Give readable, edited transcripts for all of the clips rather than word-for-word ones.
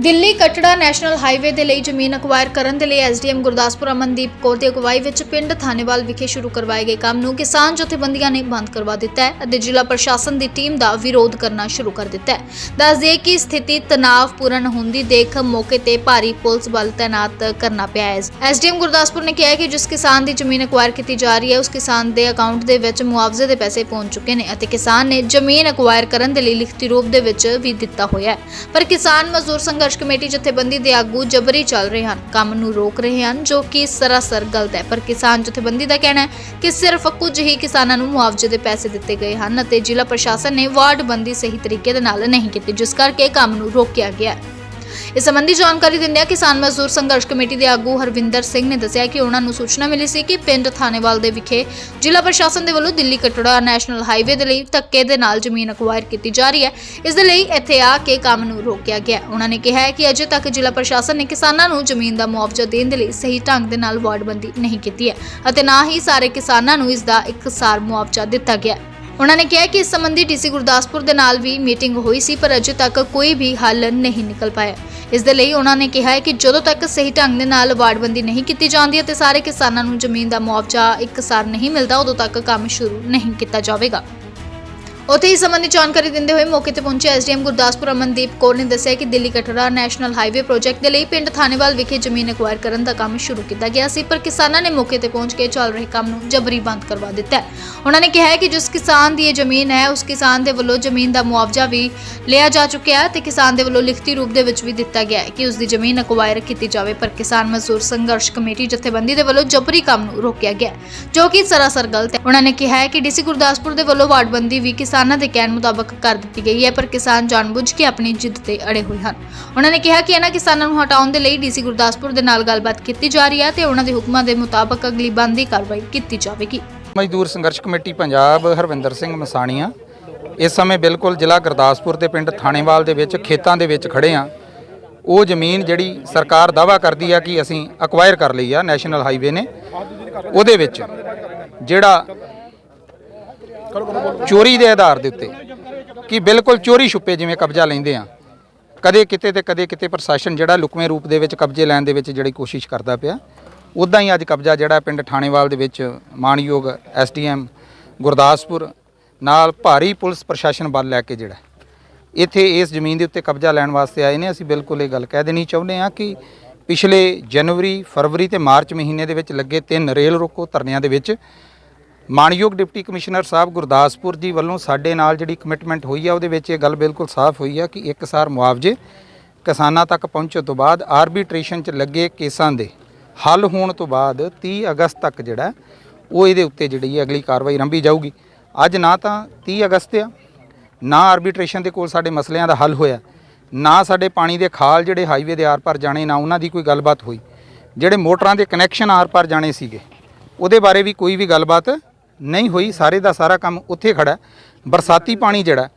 Delhi Katra national highway ਦੇ ਲਈ ਜ਼ਮੀਨ ਅਕਵਾਇਰ ਕਰਨ ਦੇ ਲਈ ਐਸਡੀਐਮ ਗੁਰਦਾਸਪੁਰ ਅਮਨਦੀਪ ਕੌਰ ਦੀ ਅਗਵਾਈ ਵਿੱਚ ਪਿੰਡ ਥਾਨੇਵਾਲ ਵਿਖੇ ਸ਼ੁਰੂ ਕਰਵਾਏ ਗਏ ਕੰਮ ਨੂੰ ਕਿਸਾਨ ਜਥੇਬੰਦੀਆਂ ਨੇ ਬੰਦ ਕਰਵਾ ਦਿੱਤਾ ਹੈ ਅਤੇ ਜ਼ਿਲ੍ਹਾ ਪ੍ਰਸ਼ਾਸਨ ਦੀ ਟੀਮ ਦਾ ਵਿਰੋਧ ਕਰਨਾ ਸ਼ੁਰੂ ਕਰ ਦਿੱਤਾ ਹੈ। ਦੱਸ ਦਈਏ ਕਿ ਸਥਿਤੀ ਤਣਾਅਪੂਰਨ ਹੁੰਦੀ ਦੇਖ ਮੌਕੇ ਤੇ ਭਾਰੀ ਪੁਲਿਸ ਬਲ ਤੈਨਾਤ ਕਰਨਾ ਪਿਆ ਹੈ। ਐਸਡੀਐਮ ਗੁਰਦਾਸਪੁਰ ਨੇ ਕਿਹਾ ਕਿ ਜਿਸ ਕਿਸਾਨ ਦੀ ਜ਼ਮੀਨ ਅਕਵਾਇਰ ਕੀਤੀ ਜਾ ਰਹੀ ਹੈ ਉਸ ਕਿਸਾਨ ਦੇ ਅਕਾਊਂਟ ਦੇ ਵਿੱਚ ਮੁਆਵਜ਼ੇ ਦੇ ਪੈਸੇ ਪਹੁੰਚ ਚੁੱਕੇ ਨੇ ਅਤੇ ਕਿਸਾਨ ਨੇ ਜ਼ਮੀਨ ਅਕਵਾਇਰ ਕਰਨ ਦੇ ਲਈ ਲਿਖਤੀ ਰੂਪ ਦੇ ਵਿੱਚ ਵੀ ਦਿੱਤਾ ਹੋਇਆ ਹੈ। ਪਰ ਕਿਸਾਨ ਮਜ਼ਦੂਰ ਸੰਘਰਸ਼ ਕਮੇਟੀ ਜਥੇਬੰਦੀ ਦੇ ਆਗੂ ਜਬਰੀ ਚੱਲ ਰਹੇ ਹਨ, ਕੰਮ ਨੂੰ ਰੋਕ ਰਹੇ ਹਨ, ਜੋ ਕਿ ਸਰਾਸਰ ਗਲਤ ਹੈ। ਪਰ ਕਿਸਾਨ ਜਥੇਬੰਦੀ ਦਾ ਕਹਿਣਾ ਹੈ ਕਿ ਸਿਰਫ ਕੁਝ ਹੀ ਕਿਸਾਨਾਂ ਨੂੰ ਮੁਆਵਜ਼ੇ ਦੇ ਪੈਸੇ ਦਿੱਤੇ ਗਏ ਹਨ ਅਤੇ ਜ਼ਿਲ੍ਹਾ ਪ੍ਰਸ਼ਾਸਨ ਨੇ ਵਾਰਡਬੰਦੀ ਸਹੀ ਤਰੀਕੇ ਦੇ ਨਾਲ ਨਹੀਂ ਕੀਤੀ, ਜਿਸ ਕਰਕੇ ਕੰਮ ਨੂੰ ਰੋਕਿਆ ਗਿਆ ਹੈ। ਇਸ ਸੰਬੰਧੀ ਜਾਣਕਾਰੀ ਦਿੰਦਿਆਂ ਕਿਸਾਨ ਮਜ਼ਦੂਰ ਸੰਘਰਸ਼ ਕਮੇਟੀ ਦੇ ਆਗੂ ਹਰਵਿੰਦਰ ਸਿੰਘ ਨੇ ਦੱਸਿਆ ਕਿ ਉਹਨਾਂ ਨੂੰ ਸੂਚਨਾ ਮਿਲੀ ਸੀ ਕਿ ਪਿੰਡ ਥਾਨੇਵਾਲ ਦੇ ਵਿਖੇ ਜ਼ਿਲ੍ਹਾ ਪ੍ਰਸ਼ਾਸਨ ਦੇ ਵੱਲੋਂ ਦਿੱਲੀ ਕਟੜਾ ਨੈਸ਼ਨਲ ਹਾਈਵੇ ਦੇ ਲਈ ਧੱਕੇ ਦੇ ਨਾਲ ਜ਼ਮੀਨ ਅਕਵਾਇਰ ਕੀਤੀ ਜਾ ਰਹੀ ਹੈ। ਇਸ ਦੇ ਲਈ ਇੱਥੇ ਆ ਕੇ ਕੰਮ ਨੂੰ ਰੋਕਿਆ ਗਿਆ। ਉਹਨਾਂ ਨੇ ਕਿਹਾ ਹੈ ਕਿ ਅਜੇ ਤੱਕ ਜ਼ਿਲ੍ਹਾ ਪ੍ਰਸ਼ਾਸਨ ਨੇ ਕਿਸਾਨਾਂ ਨੂੰ ਜ਼ਮੀਨ ਦਾ ਮੁਆਵਜ਼ਾ ਦੇਣ ਦੇ ਲਈ ਸਹੀ ਢੰਗ ਦੇ ਨਾਲ ਵਾਰਡਬੰਦੀ ਨਹੀਂ ਕੀਤੀ ਹੈ ਅਤੇ ਨਾ ਹੀ ਸਾਰੇ ਕਿਸਾਨਾਂ ਨੂੰ ਇਸ ਦਾ ਇਕਸਾਰ ਮੁਆਵਜ਼ਾ ਦਿੱਤਾ ਗਿਆ। ਉਹਨਾਂ ਨੇ ਕਿਹਾ ਕਿ ਇਸ ਸੰਬੰਧੀ ਡੀਸੀ ਗੁਰਦਾਸਪੁਰ ਦੇ ਨਾਲ ਵੀ ਮੀਟਿੰਗ ਹੋਈ ਸੀ, ਪਰ ਅਜੇ ਤੱਕ ਕੋਈ ਵੀ ਹੱਲ ਨਹੀਂ ਨਿਕਲ ਪਾਇਆ। ਇਸ ਦੇ ਲਈ ਉਹਨਾਂ ਨੇ ਕਿਹਾ ਹੈ ਕਿ ਜਦੋਂ ਤੱਕ ਸਹੀ ਢੰਗ ਦੇ ਨਾਲ ਵਾਰਡਬੰਦੀ ਨਹੀਂ ਕੀਤੀ ਜਾਂਦੀ ਅਤੇ ਸਾਰੇ ਕਿਸਾਨਾਂ ਨੂੰ ਜ਼ਮੀਨ ਦਾ ਮੁਆਵਜ਼ਾ ਇਕਸਾਰ ਨਹੀਂ ਮਿਲਦਾ, ਉਦੋਂ ਤੱਕ ਕੰਮ ਸ਼ੁਰੂ ਨਹੀਂ ਕੀਤਾ ਜਾਵੇਗਾ। ਉੱਥੇ ਇਸ ਸੰਬੰਧੀ ਜਾਣਕਾਰੀ ਦਿੰਦੇ ਹੋਏ ਮੌਕੇ ਤੇ ਪਹੁੰਚੇ ਐਸਡੀਐਮ ਗੁਰਦਾਸਪੁਰ ਅਮਨਦੀਪ ਕੌਰ ਨੇ ਦੱਸਿਆ ਕਿ Delhi Katra national highway project ਦੇ ਲਈ ਪਿੰਡ ਥਾਨੇਵਾਲ ਵਿਖੇ ਜ਼ਮੀਨ ਅਕਵਾਇਰ ਕਰਨ ਦਾ ਕੰਮ ਸ਼ੁਰੂ ਕੀਤਾ ਗਿਆ ਸੀ, ਪਰ ਕਿਸਾਨਾਂ ਨੇ ਮੌਕੇ ਤੇ ਪਹੁੰਚ ਕੇ ਚੱਲ ਰਹੇ ਕੰਮ ਨੂੰ ਜਬਰੀ ਬੰਦ ਕਰਵਾ ਦਿੱਤਾ ਹੈ। ਉਹਨਾਂ ਨੇ ਕਿਹਾ ਹੈ ਕਿ ਜਿਸ ਕਿਸਾਨ ਦੀ ਇਹ ਜ਼ਮੀਨ ਹੈ ਉਸ ਕਿਸਾਨ ਦੇ ਵੱਲੋਂ ਜ਼ਮੀਨ ਦਾ ਮੁਆਵਜ਼ਾ ਵੀ ਲਿਆ ਜਾ ਚੁੱਕਿਆ ਹੈ ਤੇ ਕਿਸਾਨ ਦੇ ਵੱਲੋਂ ਲਿਖਤੀ ਰੂਪ ਦੇ ਵਿੱਚ ਵੀ ਦਿੱਤਾ ਗਿਆ ਹੈ ਕਿ ਉਸ ਦੀ ਜ਼ਮੀਨ ਅਕਵਾਇਰ ਕੀਤੀ ਜਾਵੇ, ਪਰ ਕਿਸਾਨ ਮਜ਼ਦੂਰ ਸੰਘਰਸ਼ ਕਮੇਟੀ ਜਥੇਬੰਦੀ ਦੇ ਵੱਲੋਂ ਜਬਰੀ ਕੰਮ ਨੂੰ ਰੋਕਿਆ ਗਿਆ, ਜੋ ਕਿ ਸਰਾਸਰ ਗਲਤ ਹੈ। ਉਹਨਾਂ ਨੇ ਕਿਹਾ ਹੈ ਕਿ ਡੀਸੀ ਗੁਰਦਾਸਪੁਰ ਦੇ ਵੱਲੋਂ ਵਾਰਡਬੰਦੀ ਵੀ ਕਿਸਾਨਾਂ ਦੇ ਕਹਿਣ ਮੁਤਾਬਕ ਕਰ ਦਿੱਤੀ ਗਈ ਹੈ, ਪਰ ਕਿਸਾਨ ਜਾਣਬੁੱਝ ਕੇ ਆਪਣੀ ਜਿੱਦ ਤੇ ਅੜੇ ਹੋਏ ਹਨ। ਉਹਨਾਂ ਨੇ ਕਿਹਾ ਕਿ ਇਹਨਾਂ ਕਿਸਾਨਾਂ ਨੂੰ ਹਟਾਉਣ ਦੇ ਲਈ ਡੀਸੀ ਗੁਰਦਾਸਪੁਰ ਦੇ ਨਾਲ ਗੱਲਬਾਤ ਕੀਤੀ ਜਾ ਰਹੀ ਹੈ ਤੇ ਉਹਨਾਂ ਦੇ ਹੁਕਮਾਂ ਦੇ ਮੁਤਾਬਕ ਅਗਲੀ ਬਣਦੀ ਕਾਰਵਾਈ ਕੀਤੀ ਜਾਵੇਗੀ। ਮਜ਼ਦੂਰ ਸੰਘਰਸ਼ ਕਮੇਟੀ ਪੰਜਾਬ ਹਰਵਿੰਦਰ ਸਿੰਘ ਮਸਾਣੀਆਂ ਇਸ ਸਮੇਂ ਬਿਲਕੁਲ ਜ਼ਿਲ੍ਹਾ ਗੁਰਦਾਸਪੁਰ ਦੇ ਪਿੰਡ ਥਾਣੇਵਾਲ ਦੇ ਵਿੱਚ ਖੇਤਾਂ ਦੇ ਵਿੱਚ ਖੜੇ ਆ। ਉਹ ਜ਼ਮੀਨ ਜਿਹੜੀ ਸਰਕਾਰ ਦਾਅਵਾ ਕਰਦੀ ਆ ਕਿ ਅਸੀਂ ਅਕਵਾਇਰ ਕਰ ਲਈ ਆ ਨੈਸ਼ਨਲ ਹਾਈਵੇ ਨੇ, ਉਹਦੇ ਵਿੱਚ ਜਿਹੜਾ ਚੋਰੀ ਦੇ ਆਧਾਰ ਦੇ ਉੱਤੇ ਕਿ ਬਿਲਕੁਲ ਚੋਰੀ ਛੁਪੇ ਜਿਵੇਂ ਕਬਜ਼ਾ ਲੈਂਦੇ ਆ, ਕਦੇ ਕਿਤੇ ਤੇ ਕਦੇ ਕਿਤੇ ਪ੍ਰਸ਼ਾਸਨ ਜਿਹੜਾ ਲੁਕਵੇਂ ਰੂਪ ਦੇ ਵਿੱਚ ਕਬਜ਼ੇ ਲੈਣ ਦੇ ਵਿੱਚ ਜਿਹੜੀ ਕੋਸ਼ਿਸ਼ ਕਰਦਾ ਪਿਆ, ਉੱਦਾਂ ਹੀ ਅੱਜ ਕਬਜ਼ਾ ਜਿਹੜਾ ਪਿੰਡ ਥਾਣੇਵਾਲ ਦੇ ਵਿੱਚ ਮਾਣਯੋਗ ਐਸਡੀਐਮ ਗੁਰਦਾਸਪੁਰ ਨਾਲ ਭਾਰੀ ਪੁਲਿਸ ਪ੍ਰਸ਼ਾਸਨ ਬਲ ਲੈ ਕੇ ਜਿਹੜਾ ਇੱਥੇ ਇਸ ਜ਼ਮੀਨ ਦੇ ਉੱਤੇ ਕਬਜ਼ਾ ਲੈਣ ਵਾਸਤੇ ਆਏ ਨੇ। ਅਸੀਂ ਬਿਲਕੁਲ ਇਹ ਗੱਲ ਕਹਿ ਦੇਣੀ ਚਾਹੁੰਦੇ ਹਾਂ ਕਿ ਪਿਛਲੇ ਜਨਵਰੀ, ਫਰਵਰੀ ਤੇ ਮਾਰਚ ਮਹੀਨੇ ਦੇ ਵਿੱਚ ਲੱਗੇ 3 ਰੇਲ ਰੋਕੋ ਧਰਨਿਆਂ ਦੇ ਵਿੱਚ ਮਾਣਯੋਗ ਡਿਪਟੀ ਕਮਿਸ਼ਨਰ ਸਾਹਿਬ ਗੁਰਦਾਸਪੁਰ ਜੀ ਵੱਲੋਂ ਸਾਡੇ ਨਾਲ ਜਿਹੜੀ ਕਮਿਟਮੈਂਟ ਹੋਈ ਆ, ਉਹਦੇ ਵਿੱਚ ਇਹ ਗੱਲ ਬਿਲਕੁਲ ਸਾਫ਼ ਹੋਈ ਆ ਕਿ ਇਕਸਾਰ ਮੁਆਵਜ਼ੇ ਕਿਸਾਨਾਂ ਤੱਕ ਪਹੁੰਚਣ ਤੋਂ ਬਾਅਦ ਆਰਬਿਟ੍ਰੇਸ਼ਨ 'ਚ ਲੱਗੇ ਕੇਸਾਂ ਦੇ ਹੱਲ ਹੋਣ ਤੋਂ ਬਾਅਦ 30 ਅਗਸਤ ਤੱਕ ਜਿਹੜਾ ਉਹ ਇਹਦੇ ਉੱਤੇ ਜਿਹੜੀ ਅਗਲੀ ਕਾਰਵਾਈ ਆਰੰਭੀ ਜਾਊਗੀ। ਅੱਜ ਨਾ ਤਾਂ 30 ਅਗਸਤ ਆ, ਨਾ ਆਰਬਿਟ੍ਰੇਸ਼ਨ ਦੇ ਕੋਲ ਸਾਡੇ ਮਸਲਿਆਂ ਦਾ ਹੱਲ ਹੋਇਆ, ਨਾ ਸਾਡੇ ਪਾਣੀ ਦੇ ਖਾਲ ਜਿਹੜੇ ਹਾਈਵੇ ਦੇ ਆਰ-ਪਾਰ ਜਾਣੇ, ਨਾ ਉਹਨਾਂ ਦੀ ਕੋਈ ਗੱਲਬਾਤ ਹੋਈ। ਜਿਹੜੇ ਮੋਟਰਾਂ ਦੇ ਕਨੈਕਸ਼ਨ ਆਰ-ਪਾਰ ਜਾਣੇ ਸੀਗੇ ਉਹਦੇ ਬਾਰੇ ਵੀ ਕੋਈ ਵੀ ਗੱਲਬਾਤ ਨਹੀਂ ਹੋਈ। ਸਾਰੇ ਦਾ ਸਾਰਾ ਕੰਮ ਉੱਥੇ ਖੜਾ। ਬਰਸਾਤੀ ਪਾਣੀ ਜਿਹੜਾ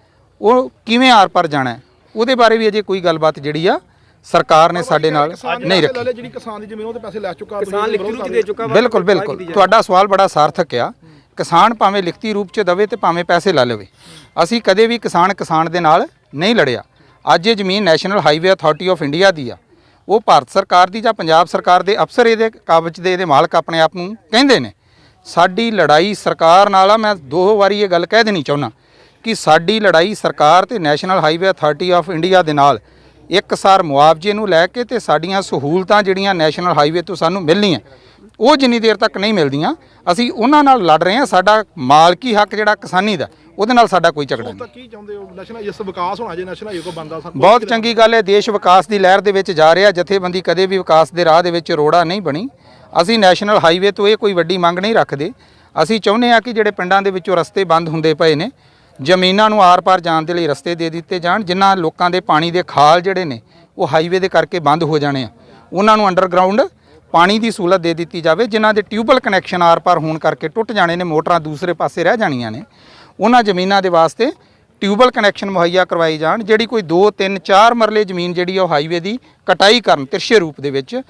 ਉਹ ਕਿਵੇਂ ਆਰ-ਪਾਰ ਜਾਣਾ ਉਹਦੇ ਬਾਰੇ ਵੀ ਅਜੇ ਕੋਈ ਗੱਲਬਾਤ ਜਿਹੜੀ ਆ ਸਰਕਾਰ ਨੇ ਸਾਡੇ ਨਾਲ ਨਹੀਂ ਰੱਖੀ। ਜਿਹੜੀ ਕਿਸਾਨ ਦੀ ਜ਼ਮੀਨ ਉਹਦੇ ਪੈਸੇ ਲੈ ਚੁੱਕਾ, ਕਿਸਾਨ ਲਿਖਤੀ ਰੂਪ 'ਚ ਦੇ ਚੁੱਕਾ। ਬਿਲਕੁਲ ਤੁਹਾਡਾ ਸਵਾਲ ਬੜਾ ਸਾਰਥਕ ਆ। ਕਿਸਾਨ ਭਾਵੇਂ ਲਿਖਤੀ ਰੂਪ 'ਚ ਦੇਵੇ ਤੇ ਭਾਵੇਂ ਪੈਸੇ ਲੈ ਲਵੇ, ਅਸੀਂ ਕਦੇ ਵੀ ਕਿਸਾਨ ਦੇ ਨਾਲ ਨਹੀਂ ਲੜਿਆ। ਅੱਜ ਇਹ ਜ਼ਮੀਨ national highway authority of India ਦੀ ਆ, ਉਹ ਭਾਰਤ ਸਰਕਾਰ ਦੀ ਜਾਂ ਪੰਜਾਬ ਸਰਕਾਰ ਦੇ ਅਫਸਰ ਇਹਦੇ ਕਾਬਜ਼ ਦੇ ਇਹਦੇ ਮਾਲਕ ਆਪਣੇ ਆਪ ਨੂੰ ਕਹਿੰਦੇ ਨੇ। ਸਾਡੀ ਲੜਾਈ ਸਰਕਾਰ ਨਾਲ ਆ। ਮੈਂ 2 ਵਾਰੀ ਇਹ ਗੱਲ ਕਹਿ ਦੇਣੀ ਚਾਹੁੰਦਾ ਕਿ ਸਾਡੀ ਲੜਾਈ ਸਰਕਾਰ ਤੇ national highway authority of India ਦੇ ਨਾਲ ਇਕਸਾਰ ਮੁਆਵਜ਼ੇ ਨੂੰ ਲੈ ਕੇ ਤੇ ਸਾਡੀਆਂ ਸਹੂਲਤਾਂ ਜਿਹੜੀਆਂ ਨੈਸ਼ਨਲ ਹਾਈਵੇ ਤੋਂ ਸਾਨੂੰ ਮਿਲਣੀਆਂ, ਉਹ ਜਿੰਨੀ ਦੇਰ ਤੱਕ ਨਹੀਂ ਮਿਲਦੀਆਂ ਅਸੀਂ ਉਹਨਾਂ ਨਾਲ ਲੜ ਰਹੇ ਹਾਂ। ਸਾਡਾ ਮਾਲਕੀ ਹੱਕ ਜਿਹੜਾ ਕਿਸਾਨੀ ਦਾ, ਉਹਦੇ ਨਾਲ ਸਾਡਾ ਕੋਈ ਝਗੜਾ ਨਹੀਂ। ਕੀ ਚਾਹੁੰਦੇ ਹੋ ਨੈਸ਼ਨਲ ਇਸ ਵਿਕਾਸ ਹੋਣਾ ਜੇ ਨੈਸ਼ਨਲ ਹਾਈਵੇ ਕੋ ਬੰਦਾ ਬਹੁਤ ਚੰਗੀ ਗੱਲ ਹੈ। ਦੇਸ਼ ਵਿਕਾਸ ਦੀ ਲਹਿਰ ਦੇ ਵਿੱਚ ਜਾ ਰਿਹਾ। ਜਥੇਬੰਦੀ ਕਦੇ ਵੀ ਵਿਕਾਸ ਦੇ ਰਾਹ ਦੇ ਵਿੱਚ ਰੋੜਾ ਨਹੀਂ ਬਣੀ। ਅਸੀਂ ਨੈਸ਼ਨਲ ਹਾਈਵੇ ਤੋਂ ਇਹ ਕੋਈ ਵੱਡੀ ਮੰਗ ਨਹੀਂ ਰੱਖਦੇ। ਅਸੀਂ ਚਾਹੁੰਦੇ ਹਾਂ ਕਿ ਜਿਹੜੇ ਪਿੰਡਾਂ ਦੇ ਵਿੱਚੋਂ ਰਸਤੇ ਬੰਦ ਹੁੰਦੇ ਪਏ ਨੇ, ਜ਼ਮੀਨਾਂ ਨੂੰ ਆਰ-ਪਾਰ ਜਾਣ ਦੇ ਲਈ ਰਸਤੇ ਦੇ ਦਿੱਤੇ ਜਾਣ। ਜਿਨ੍ਹਾਂ ਲੋਕਾਂ ਦੇ ਪਾਣੀ ਦੇ ਖਾਲ ਜਿਹੜੇ ਨੇ ਉਹ ਹਾਈਵੇ ਦੇ ਕਰਕੇ ਬੰਦ ਹੋ ਜਾਣੇ ਆ, ਉਹਨਾਂ ਨੂੰ ਅੰਡਰਗਰਾਊਂਡ ਪਾਣੀ ਦੀ ਸਹੂਲਤ ਦੇ ਦਿੱਤੀ ਜਾਵੇ। ਜਿਨ੍ਹਾਂ ਦੇ ਟਿਊਬਵੈੱਲ ਕਨੈਕਸ਼ਨ ਆਰ-ਪਾਰ ਹੋਣ ਕਰਕੇ ਟੁੱਟ ਜਾਣੇ ਨੇ, ਮੋਟਰਾਂ ਦੂਸਰੇ ਪਾਸੇ ਰਹਿ ਜਾਣੀਆਂ ਨੇ, ਉਹਨਾਂ ਜ਼ਮੀਨਾਂ ਦੇ ਵਾਸਤੇ ਟਿਊਬਵੈੱਲ ਕਨੈਕਸ਼ਨ ਮੁਹੱਈਆ ਕਰਵਾਈ ਜਾਣ। ਜਿਹੜੀ ਕੋਈ 2, 3, 4 ਮਰਲੇ ਜ਼ਮੀਨ ਜਿਹੜੀ ਉਹ ਹਾਈਵੇ ਦੀ ਕਟਾਈ ਕਰਨ ਤਿਰਛੇ ਰੂਪ ਦੇ ਵਿੱਚ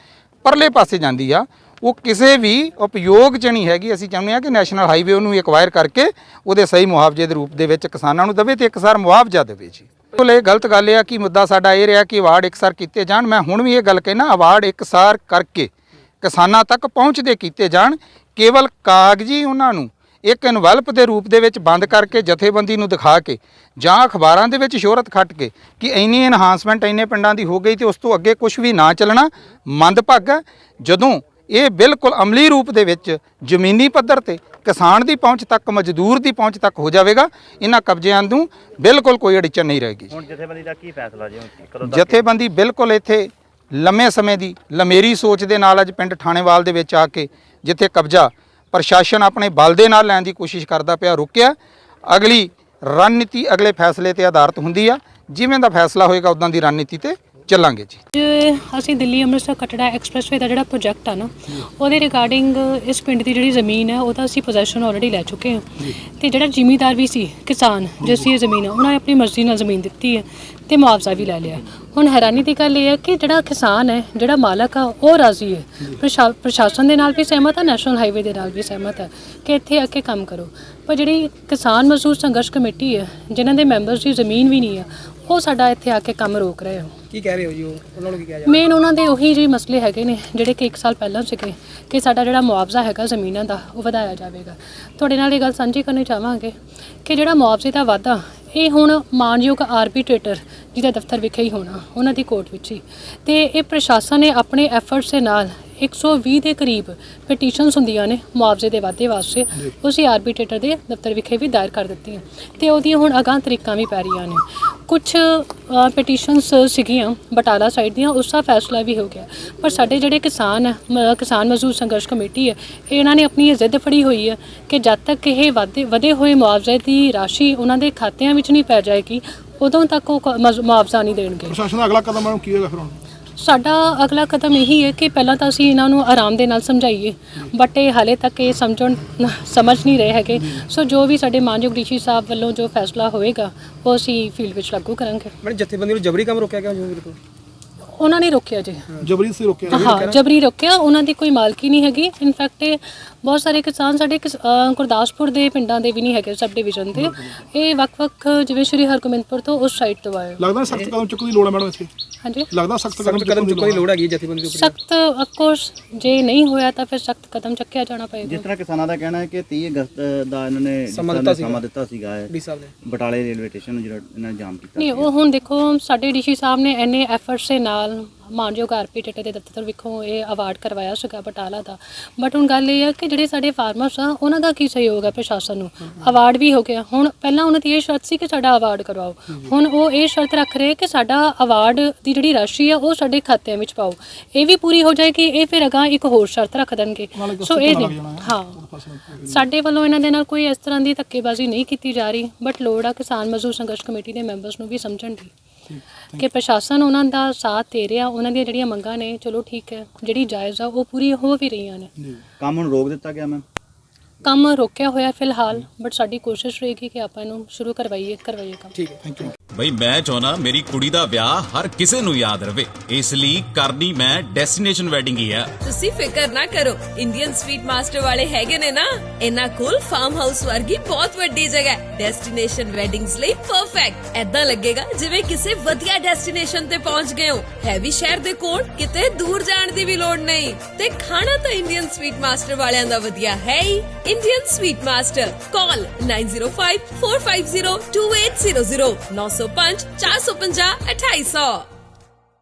ਪਰਲੇ ਪਾਸੇ ਜਾਂਦੀ ਆ, ਉਹ ਕਿਸੇ ਵੀ ਉਪਯੋਗ 'ਚ ਨਹੀਂ ਹੈਗੀ। ਅਸੀਂ ਚਾਹੁੰਦੇ ਹਾਂ ਕਿ ਨੈਸ਼ਨਲ ਹਾਈਵੇ ਉਹਨੂੰ ਐਕਵਾਇਰ ਕਰਕੇ ਉਹਦੇ ਸਹੀ ਮੁਆਵਜ਼ੇ ਦੇ ਰੂਪ ਦੇ ਵਿੱਚ ਕਿਸਾਨਾਂ ਨੂੰ ਦੇਵੇ ਤੇ ਇਕਸਾਰ ਮੁਆਵਜ਼ਾ ਦੇਵੇ ਜੀ। ਬਿਲਕੁਲ ਇਹ ਗਲਤ ਗੱਲ ਆ ਕਿ ਮੁੱਦਾ ਸਾਡਾ ਇਹ ਰਿਹਾ ਕਿ ਅਵਾਰਡ ਇਕਸਾਰ ਕੀਤੇ ਜਾਣ। ਮੈਂ ਹੁਣ ਵੀ ਇਹ ਗੱਲ ਕਹਿਣਾ, ਅਵਾਰਡ ਇਕਸਾਰ ਕਰਕੇ ਕਿਸਾਨਾਂ ਤੱਕ ਪਹੁੰਚਦੇ ਕੀਤੇ ਜਾਣ। ਕੇਵਲ ਕਾਗਜ਼ੀ ਉਹਨਾਂ ਨੂੰ ਇੱਕ ਇਨਵੈਲਪ ਦੇ ਰੂਪ ਦੇ ਵਿੱਚ ਬੰਦ ਕਰਕੇ ਜਥੇਬੰਦੀ ਨੂੰ ਦਿਖਾ ਕੇ ਜਾਂ ਅਖਬਾਰਾਂ ਦੇ ਵਿੱਚ ਸ਼ੋਹਰਤ ਖੱਟ ਕੇ ਕਿ ਇੰਨੀ ਐਨਹਾਂਸਮੈਂਟ ਇੰਨੇ ਪਿੰਡਾਂ ਦੀ ਹੋ ਗਈ ਤੇ ਉਸ ਤੋਂ ਅੱਗੇ ਕੁਝ ਵੀ ਨਾ ਚੱਲਣਾ ਮੰਦਭਾਗਾ। ਜਦੋਂ ਇਹ ਬਿਲਕੁਲ ਅਮਲੀ ਰੂਪ ਦੇ ਵਿੱਚ ਜ਼ਮੀਨੀ ਪੱਧਰ ਤੇ ਕਿਸਾਨ ਦੀ ਪਹੁੰਚ ਤੱਕ, ਮਜ਼ਦੂਰ ਦੀ ਪਹੁੰਚ ਤੱਕ ਹੋ ਜਾਵੇਗਾ, ਇਹਨਾਂ ਕਬਜ਼ਿਆਂ ਨੂੰ ਬਿਲਕੁਲ ਕੋਈ ਅੜਚਨ ਨਹੀਂ ਰਹੇਗੀ। ਹੁਣ ਜਥੇਬੰਦੀ ਦਾ ਕੀ ਫੈਸਲਾ ਜੀ? ਕਦੋਂ ਤੱਕ ਜਥੇਬੰਦੀ ਬਿਲਕੁਲ ਇੱਥੇ ਲੰਮੇ ਸਮੇਂ ਦੀ ਲੰਮੇਰੀ ਸੋਚ ਦੇ ਨਾਲ ਅੱਜ ਪਿੰਡ ਠਾਣੇਵਾਲ ਦੇ ਵਿੱਚ ਆ ਕੇ ਜਿੱਥੇ ਕਬਜ਼ਾ ਪ੍ਰਸ਼ਾਸਨ ਆਪਣੇ ਬਲ ਦੇ ਨਾਲ ਲੈਣ ਦੀ ਕੋਸ਼ਿਸ਼ ਕਰਦਾ ਪਿਆ, ਰੁਕਿਆ। ਅਗਲੀ ਰਣਨੀਤੀ ਅਗਲੇ ਫੈਸਲੇ ਤੇ ਆਧਾਰਿਤ ਹੁੰਦੀ ਆ। ਜਿਵੇਂ ਦਾ ਫੈਸਲਾ ਹੋਏਗਾ ਉਦਾਂ ਦੀ ਰਣਨੀਤੀ ਤੇ ਚੱਲਾਂਗੇ ਜੀ। ਅਸੀਂ ਦਿੱਲੀ ਅੰਮ੍ਰਿਤਸਰ ਕਟੜਾ ਐਕਸਪ੍ਰੈਸਵੇ ਦਾ ਜਿਹੜਾ ਪ੍ਰੋਜੈਕਟ ਆ ਨਾ, ਉਹਦੇ ਰਿਗਾਰਡਿੰਗ ਇਸ ਪਿੰਡ ਦੀ ਜਿਹੜੀ ਜ਼ਮੀਨ ਹੈ ਉਹਦਾ ਅਸੀਂ ਪੋਜੈਸ਼ਨ ਆਲਰੇਡੀ ਲੈ ਚੁੱਕੇ ਹਾਂ। ਤੇ ਜਿਹੜਾ ਜ਼ਿਮੀਂਦਾਰ ਵੀ ਸੀ, ਕਿਸਾਨ ਜਿਸ ਦੀ ਇਹ ਜ਼ਮੀਨ ਆ, ਉਹਨਾਂ ਨੇ ਆਪਣੀ ਮਰਜ਼ੀ ਨਾਲ ਜ਼ਮੀਨ ਦਿੱਤੀ ਹੈ ਤੇ ਮੁਆਵਜ਼ਾ ਵੀ ਲੈ ਲਿਆ। ਹੁਣ ਹੈਰਾਨੀ ਦੀ ਗੱਲ ਇਹ ਹੈ ਕਿ ਜਿਹੜਾ ਕਿਸਾਨ ਹੈ, ਜਿਹੜਾ ਮਾਲਕ ਆ, ਉਹ ਰਾਜ਼ੀ ਹੈ, ਪ੍ਰਸ਼ਾਸਨ ਦੇ ਨਾਲ ਵੀ ਸਹਿਮਤ ਹੈ, ਨੈਸ਼ਨਲ ਹਾਈਵੇ ਦੇ ਨਾਲ ਵੀ ਸਹਿਮਤ ਹੈ ਕਿ ਇੱਥੇ ਆ ਕੇ ਕੰਮ ਕਰੋ। ਪਰ ਜਿਹੜੀ ਕਿਸਾਨ ਮਜ਼ਦੂਰ ਸੰਘਰਸ਼ ਕਮੇਟੀ ਹੈ, ਜਿਨ੍ਹਾਂ ਦੇ ਮੈਂਬਰਸ ਦੀ ਜ਼ਮੀਨ ਵੀ ਨਹੀਂ ਆ, ਉਹ ਸਾਡਾ ਇੱਥੇ ਆ ਕੇ ਕੰਮ ਰੋਕ ਰਹੇ ਹੋ। ਕੀ ਕਹਿ ਰਹੇ ਹੋ ਜੀ? ਉਹਨਾਂ ਨੂੰ ਕੀ ਕਿਹਾ ਜਾ? ਮੇਨ ਉਹਨਾਂ ਦੇ ਉਹੀ ਜਿਹੇ ਮਸਲੇ ਹੈਗੇ ਨੇ ਜਿਹੜੇ ਕਿ 1 ਸਾਲ ਪਹਿਲਾਂ ਸੀਗੇ ਕਿ ਸਾਡਾ ਜਿਹੜਾ ਮੁਆਵਜ਼ਾ ਹੈਗਾ ਜ਼ਮੀਨਾਂ ਦਾ ਉਹ ਵਧਾਇਆ ਜਾਵੇਗਾ। ਤੁਹਾਡੇ ਨਾਲ ਇਹ ਗੱਲ ਸਾਂਝੀ ਕਰਨੀ ਚਾਹਾਂਗੇ ਕਿ ਜਿਹੜਾ ਮੁਆਵਜ਼ੇ ਦਾ ਵਾਧਾ ਇਹ ਹੁਣ ਮਾਨਯੋਗ ਆਰਬੀਟਰੇਟਰ ਜਿਹਦਾ ਦਫ਼ਤਰ ਵਿਖੇ ਹੀ ਹੋਣਾ, ਉਹਨਾਂ ਦੀ ਕੋਰਟ ਵਿੱਚ ਹੀ, ਤੇ ਇਹ ਪ੍ਰਸ਼ਾਸਨ ਨੇ ਆਪਣੇ ਐਫਰਟਸ ਦੇ ਨਾਲ 120 ਦੇ ਕਰੀਬ ਪਟੀਸ਼ਨਸ ਹੁੰਦੀਆਂ ਨੇ ਮੁਆਵਜ਼ੇ ਦੇ ਵਾਧੇ ਵਾਸਤੇ, ਉਸੇ ਆਰਬੀਟਰੇਟਰ ਦੇ ਦਫ਼ਤਰ ਵਿਖੇ ਵੀ ਦਾਇਰ ਕਰ ਦਿੱਤੀਆਂ ਤੇ ਉਹਦੀਆਂ ਹੁਣ ਅਗਾਂਹ ਤਰੀਕਾਂ ਵੀ ਪੈ ਰਹੀਆਂ ਨੇ। ਕੁਝ ਪਟੀਸ਼ਨਸ ਸੀਗੀਆਂ ਬਟਾਲਾ ਸਾਈਡ ਦੀਆਂ, ਉਸ ਦਾ ਫੈਸਲਾ ਵੀ ਹੋ ਗਿਆ। ਪਰ ਸਾਡੇ ਜਿਹੜੇ ਕਿਸਾਨ ਹੈ, ਕਿਸਾਨ ਮਜ਼ਦੂਰ ਸੰਘਰਸ਼ ਕਮੇਟੀ ਹੈ, ਇਹਨਾਂ ਨੇ ਆਪਣੀ ਇਹ ਜ਼ਿੱਦ ਫੜੀ ਹੋਈ ਹੈ ਕਿ ਜਦ ਤੱਕ ਇਹ ਵਧੇ ਹੋਏ ਮੁਆਵਜ਼ੇ ਦੀ ਰਾਸ਼ੀ ਉਹਨਾਂ ਦੇ ਖਾਤਿਆਂ ਵਿੱਚ ਨਹੀਂ ਪੈ ਜਾਏਗੀ, ਉਦੋਂ ਤੱਕ ਉਹ ਮੁਆਵਜ਼ਾ ਨਹੀਂ ਦੇਣਗੇ। ਪ੍ਰਸ਼ਾਸਨ ਦਾ ਅਗਲਾ ਕਦਮ ਮੈਡਮ ਕੀ ਹੋਏਗਾ ਫਿਰ ਹੁਣ? ਸਾਡਾ ਅਗਲਾ ਕਦਮ ਇਹੀ ਹੈ ਕਿ ਪਹਿਲਾਂ ਤਾਂ ਅਸੀਂ ਇਹਨਾਂ ਨੂੰ ਆਰਾਮ ਦੇ ਨਾਲ ਸਮਝਾਈਏ, ਬਟ ਇਹ ਹਾਲੇ ਤੱਕ ਇਹ ਸਮਝ ਨਹੀਂ ਰਹੇ ਹੈਗੇ। ਸੋ ਜੋ ਵੀ ਸਾਡੇ ਮਾਨਯੋਗ ਡੀਸੀ ਸਾਹਿਬ ਵੱਲੋਂ ਜੋ ਫੈਸਲਾ ਹੋਏਗਾ ਉਹ ਅਸੀਂ ਫੀਲਡ ਵਿੱਚ ਲਾਗੂ ਕਰਾਂਗੇ। ਮੈਡਮ ਜਥੇਬੰਦੀ ਨੂੰ ਜਬਰੀ ਕੰਮ ਰੋਕਿਆ ਗਿਆ ਜੀ? ਉਹਨਾਂ ਨੇ ਰੋਕਿਆ ਜੀ। ਜਬਰੀ ਸੀ ਰੋਕਿਆ? ਹਾਂ, ਜਬਰੀ ਰੋਕਿਆ। ਉਹਨਾਂ ਦੀ ਕੋਈ ਮਾਲਕੀ ਨਹੀਂ ਹੈਗੀ। ਇਨਫੈਕਟ ਇਹ ਬਹੁਤ ਸਾਰੇ ਕਿਸਾਨ ਸਾਡੇ ਗੁਰਦਾਸਪੁਰ ਦੇ ਪਿੰਡਾਂ ਦੇ ਵੀ ਨਹੀਂ ਹੈਗੇ, ਸਬ ਡਿਵੀਜ਼ਨ ਦੇ। ਇਹ ਵੱਖ-ਵੱਖ ਜਿਵੇਂ ਸ਼੍ਰੀ ਹਰਗੋਬਿੰਦਪੁਰ ਤੋਂ ਉਸ ਸਾਈਡ ਤੋਂ ਆਏ। ਲੱਗਦਾ ਸਖਤ ਕਦਮ ਚੁੱਕਣ ਦੀ ਲੋੜ ਹੈ ਮੈਡਮ ਇੱਥੇ? ਹਾਂਜੀ, ਲੱਗਦਾ ਸਖਤ ਕਦਮ ਚੁੱਕਣ ਦੀ ਲੋੜ ਹੈਗੀ ਜਥੇਬੰਦੀ ਦੇ ਉੱਪਰ? ਸਖਤ ਅਫਕੋਰਸ ਜੇ ਨਹੀਂ ਹੋਇਆ ਤਾਂ ਫਿਰ ਸਖਤ ਕਦਮ ਚੱਕਿਆ ਜਾਣਾ ਪਏਗਾ। ਜਿਸ ਤਰ੍ਹਾਂ ਕਿਸਾਨਾਂ ਦਾ ਕਹਿਣਾ ਹੈ ਕਿ 30 ਅਗਸਤ ਦਾ ਇਹਨਾਂ ਨੇ ਸਮਾਂ ਦਿੱਤਾ ਸੀਗਾ ਬਟਾਲੇ ਰੇਲਵੇ ਸਟੇਸ਼ਨ ਨੂੰ ਜਿਹੜਾ ਇਹਨਾਂ ਨੇ ਜਾਮ ਕੀਤਾ। ਨਹੀਂ, ਉਹ ਹੁਣ ਦੇਖੋ ਸਾਡੇ ਡੀਸੀ ਸਾਹਿਬ ਨੇ ਇੰਨੇ ਐਫਰਟਸ ਦੇ ਨਾਲ ਮਾਨਯੋਗ ਆਰਬੀਟਰੇਟਰ ਦੇ ਦਫ਼ਤਰ ਵਿਖੋਂ ਇਹ ਅਵਾਰਡ ਕਰਵਾਇਆ ਸੀਗਾ ਬਟਾਲਾ ਦਾ। ਬਟ ਹੁਣ ਗੱਲ ਇਹ ਹੈ ਕਿ ਜਿਹੜੇ ਸਾਡੇ ਫਾਰਮਰਸ ਆ ਉਹਨਾਂ ਦਾ ਕੀ ਸਹਿਯੋਗ ਹੈ ਪ੍ਰਸ਼ਾਸਨ ਨੂੰ? ਅਵਾਰਡ ਵੀ ਹੋ ਗਿਆ। ਹੁਣ ਪਹਿਲਾਂ ਉਹਨਾਂ ਦੀ ਇਹ ਸ਼ਰਤ ਸੀ ਕਿ ਸਾਡਾ ਅਵਾਰਡ ਕਰਵਾਓ, ਹੁਣ ਉਹ ਇਹ ਸ਼ਰਤ ਰੱਖ ਰਹੇ ਕਿ ਸਾਡਾ ਅਵਾਰਡ ਦੀ ਜਿਹੜੀ ਰਾਸ਼ੀ ਆ ਉਹ ਸਾਡੇ ਖਾਤਿਆਂ ਵਿੱਚ ਪਾਓ। ਇਹ ਵੀ ਪੂਰੀ ਹੋ ਜਾਏਗੀ, ਇਹ ਫਿਰ ਅਗਾਂਹ ਇੱਕ ਹੋਰ ਸ਼ਰਤ ਰੱਖ ਦੇਣਗੇ। ਸੋ ਇਹ ਹਾਂ, ਸਾਡੇ ਵੱਲੋਂ ਇਹਨਾਂ ਦੇ ਨਾਲ ਕੋਈ ਇਸ ਤਰ੍ਹਾਂ ਦੀ ਧੱਕੇਬਾਜ਼ੀ ਨਹੀਂ ਕੀਤੀ ਜਾ ਰਹੀ, ਬਟ ਲੋੜ ਆ ਕਿਸਾਨ ਮਜ਼ਦੂਰ ਸੰਘਰਸ਼ ਕਮੇਟੀ ਦੇ ਮੈਂਬਰਸ ਨੂੰ ਵੀ ਸਮਝਣ ਦੀ ਕਿ ਪ੍ਰਸ਼ਾਸਨ ਉਹਨਾਂ ਦਾ ਸਾਥ ਦੇ ਰਿਹਾ। ਉਹਨਾਂ ਦੀਆਂ ਜਿਹੜੀਆਂ ਮੰਗਾਂ ਨੇ, ਚਲੋ ਠੀਕ ਹੈ, ਜਿਹੜੀ ਜਾਇਜ਼ ਆ ਉਹ ਪੂਰੀ ਹੋ ਵੀ ਰਹੀਆਂ ਨੇ। ਕੰਮ ਹੁਣ ਰੋਕ ਦਿੱਤਾ ਗਿਆ ਮੈਮ? ਕੰਮ ਰੋਕਿਆ ਹੋਇਆ ਫਿਲਹਾਲ, ਬਟ ਸਾਡੀ ਕੋਸ਼ਿਸ਼ ਰਹੇਗੀ ਕਿ ਆਪਾਂ ਇਹਨੂੰ ਸ਼ੁਰੂ ਕਰਵਾਈਏ ਕੰਮ। ਠੀਕ ਹੈ, ਥੈਂਕ ਯੂ। ਬਈ ਮੈਂ ਚਾਹੁੰਦਾ ਮੇਰੀ ਕੁੜੀ ਦਾ ਵਿਆਹ ਹਰ ਕਿਸੇ ਨੂੰ ਯਾਦ ਰਵੇ, ਇਸ ਲਈ ਕਰਨੀ ਮੈਂ ਡੈਸਟੀਨੇਸ਼ਨ ਵੈਡਿੰਗ ਹੀ ਆ। ਤੁਸੀਂ ਫਿਕਰ ਨਾ ਕਰੋ, ਇੰਡੀਅਨ ਸਵੀਟ ਮਾਸਟਰ ਵਾਲੇ ਹੈਗੇ ਨੇ ਨਾ, ਇਹਨਾਂ ਕੋਲ ਫਾਰਮ ਹਾਊਸ ਵਰਗੀ ਬਹੁਤ ਵੱਡੀ ਜਗ੍ਹਾ ਹੈ। ਡੈਸਟੀਨੇਸ਼ਨ ਵੈਡਿੰਗਸ ਲਈ ਪਰਫੈਕਟ। ਐਦਾਂ ਲੱਗੇਗਾ ਜਿਵੇਂ ਕਿਸੇ ਵਧੀਆ ਡੈਸਟੀਨੇਸ਼ਨ ਤੇ ਪਹੁੰਚ ਗਏ ਹੋ। ਹੈ ਵੀ ਸ਼ਹਿਰ ਦੇ ਕੋਲ, ਕਿਤੇ ਦੂਰ ਜਾਣ ਦੀ ਵੀ ਲੋੜ ਨਹੀਂ, ਤੇ ਖਾਣਾ ਤਾਂ ਇੰਡੀਅਨ ਸਵੀਟ ਮਾਸਟਰ ਵਾਲਿਆਂ ਦਾ ਵਧੀਆ ਹੈ ਹੀ। ਇੰਡੀਅਨ ਸਵੀਟ ਮਾਸਟਰ, ਕਾਲ 9054502800 905 450 2800।